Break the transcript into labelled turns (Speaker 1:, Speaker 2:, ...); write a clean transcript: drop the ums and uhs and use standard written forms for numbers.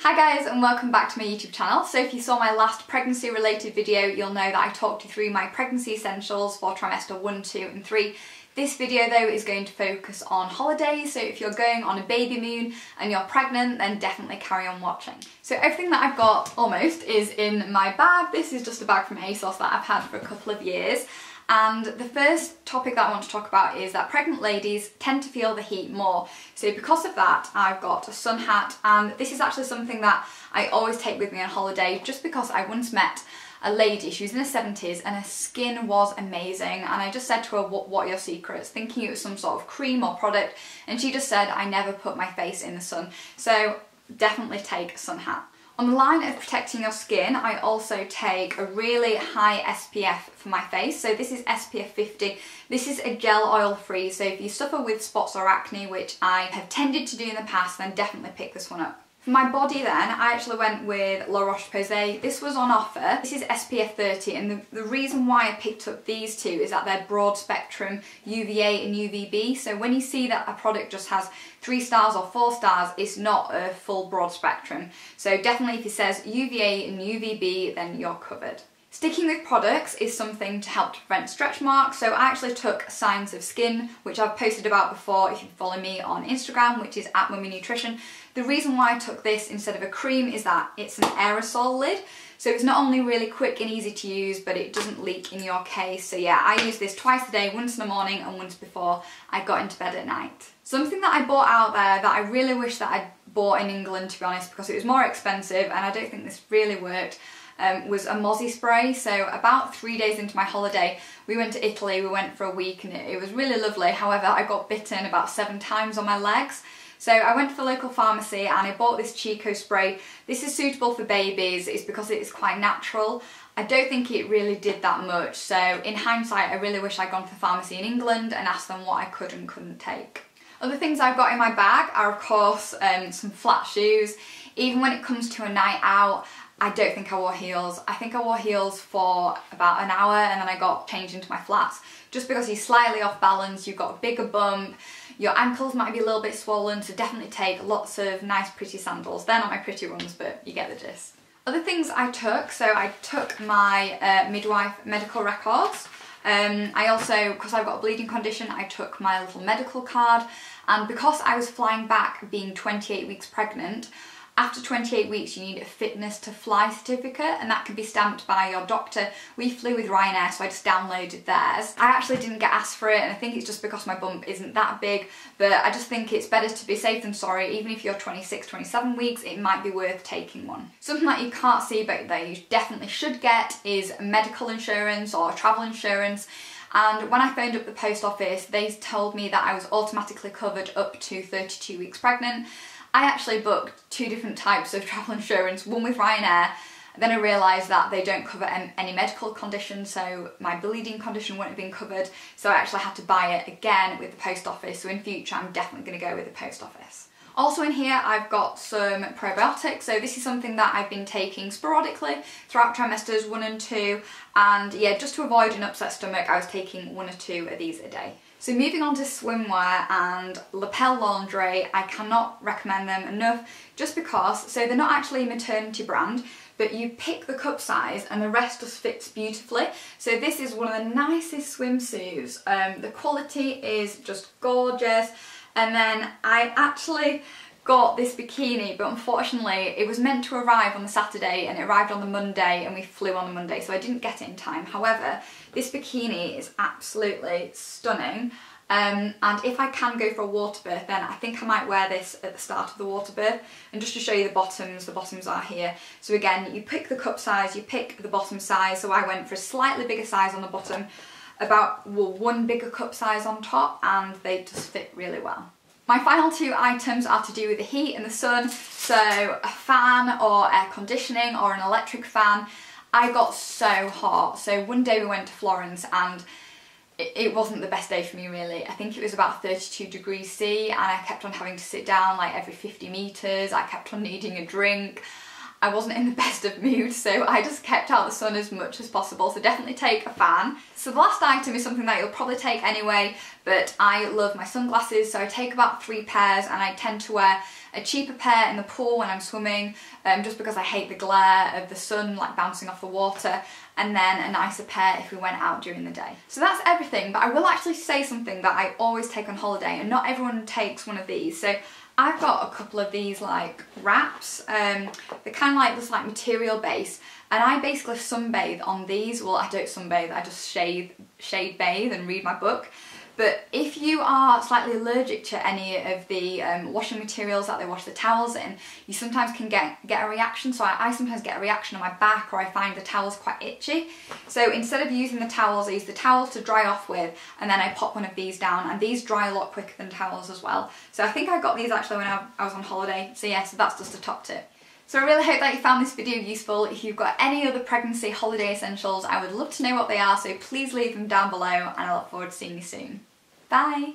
Speaker 1: Hi guys, and welcome back to my YouTube channel. So if you saw my last pregnancy related video, you'll know that I talked you through my pregnancy essentials for trimester 1, 2 and 3. This video though is going to focus on holidays, so if you're going on a baby moon and you're pregnant, then definitely carry on watching. So everything that I've got almost is in my bag. This is just a bag from ASOS that I've had for a couple of years. And the first topic that I want to talk about is that pregnant ladies tend to feel the heat more. So because of that, I've got a sun hat, and this is actually something that I always take with me on holiday, just because I once met a lady, she was in her 70s and her skin was amazing, and I just said to her, what are your secrets? Thinking it was some sort of cream or product, and she just said, I never put my face in the sun. So definitely take a sun hat. On the line of protecting your skin, I also take a really high SPF for my face. So this is SPF 50. This is a gel oil free, so if you suffer with spots or acne, which I have tended to do in the past, then definitely pick this one up. For my body then, I actually went with La Roche-Posay. This was on offer. This is SPF 30, and the reason why I picked up these two is that they're broad spectrum UVA and UVB. So when you see that a product just has 3 stars or 4 stars, it's not a full broad spectrum. So definitely if it says UVA and UVB, then you're covered. Sticking with products is something to help to prevent stretch marks, so I actually took Signs of Skin, which I've posted about before if you follow me on Instagram, which is @mummynutrition. The reason why I took this instead of a cream is that it's an aerosol lid, so it's not only really quick and easy to use, but it doesn't leak in your case. So yeah, I use this twice a day, once in the morning and once before I got into bed at night. Something that I bought out there that I really wish that I'd bought in England, to be honest, because it was more expensive and I don't think this really worked, was a mozzie spray. So about 3 days into my holiday, we went to Italy, we went for a week, and it was really lovely. However, I got bitten about 7 times on my legs. So I went to the local pharmacy and I bought this Chico spray. This is suitable for babies, it's because it is quite natural. I don't think it really did that much, so in hindsight I really wish I'd gone to the pharmacy in England and asked them what I could and couldn't take. Other things I've got in my bag are of course some flat shoes. Even when it comes to a night out, I don't think I wore heels. I think I wore heels for about an hour and then I got changed into my flats. Just because you're slightly off balance, you've got a bigger bump, your ankles might be a little bit swollen, so definitely take lots of nice pretty sandals. They're not my pretty ones, but you get the gist. Other things I took, so I took my midwife medical records. I also, because I've got a bleeding condition, I took my little medical card, and because I was flying back being 28 weeks pregnant, after 28 weeks you need a fitness to fly certificate, and that can be stamped by your doctor. We flew with Ryanair, so I just downloaded theirs. I actually didn't get asked for it, and I think it's just because my bump isn't that big, but I just think it's better to be safe than sorry. Even if you're 26, 27 weeks, it might be worth taking one. Something that you can't see but that you definitely should get is medical insurance or travel insurance. And when I phoned up the post office, they told me that I was automatically covered up to 32 weeks pregnant. I actually booked 2 different types of travel insurance, one with Ryanair, then I realised that they don't cover any medical conditions, so my bleeding condition wouldn't have been covered, so I actually had to buy it again with the post office, so in future I'm definitely going to go with the post office. Also in here I've got some probiotics, so this is something that I've been taking sporadically throughout trimesters 1 and 2, and yeah, just to avoid an upset stomach I was taking 1 or 2 of these a day. So moving on to swimwear and lapel lingerie, I cannot recommend them enough just because, so they're not actually a maternity brand, but you pick the cup size and the rest just fits beautifully. So this is one of the nicest swimsuits. The quality is just gorgeous. And then I actually got this bikini, but unfortunately it was meant to arrive on the Saturday and it arrived on the Monday and we flew on the Monday, so I didn't get it in time. However, this bikini is absolutely stunning, and if I can go for a water birth, then I think I might wear this at the start of the water birth. And just to show you the bottoms are here. So again, you pick the cup size, you pick the bottom size, so I went for a slightly bigger size on the bottom, about 1 bigger cup size on top, and they just fit really well. My final 2 items are to do with the heat and the sun, so a fan or air conditioning or an electric fan. I got so hot, so one day we went to Florence and it wasn't the best day for me really. I think it was about 32 degrees C and I kept on having to sit down like every 50 metres, I kept on needing a drink. I wasn't in the best of moods, so I just kept out the sun as much as possible, so definitely take a fan. So the last item is something that you'll probably take anyway, but I love my sunglasses, so I take about 3 pairs and I tend to wear a cheaper pair in the pool when I'm swimming, just because I hate the glare of the sun like bouncing off the water, and then a nicer pair if we went out during the day. So that's everything, but I will actually say something that I always take on holiday, and not everyone takes one of these. So I've got a couple of these like wraps, they're kind of like this like material base, and I basically sunbathe on these. Well, I don't sunbathe, I just shade bathe and read my book. But if you are slightly allergic to any of the washing materials that they wash the towels in, you sometimes can get a reaction. So I sometimes get a reaction on my back, or I find the towels quite itchy. So instead of using the towels, I use the towels to dry off with, and then I pop one of these down, and these dry a lot quicker than towels as well. So I think I got these actually when I was on holiday. So yeah, so that's just a top tip. So I really hope that you found this video useful. If you've got any other pregnancy holiday essentials, I would love to know what they are, so please leave them down below, and I look forward to seeing you soon. Bye!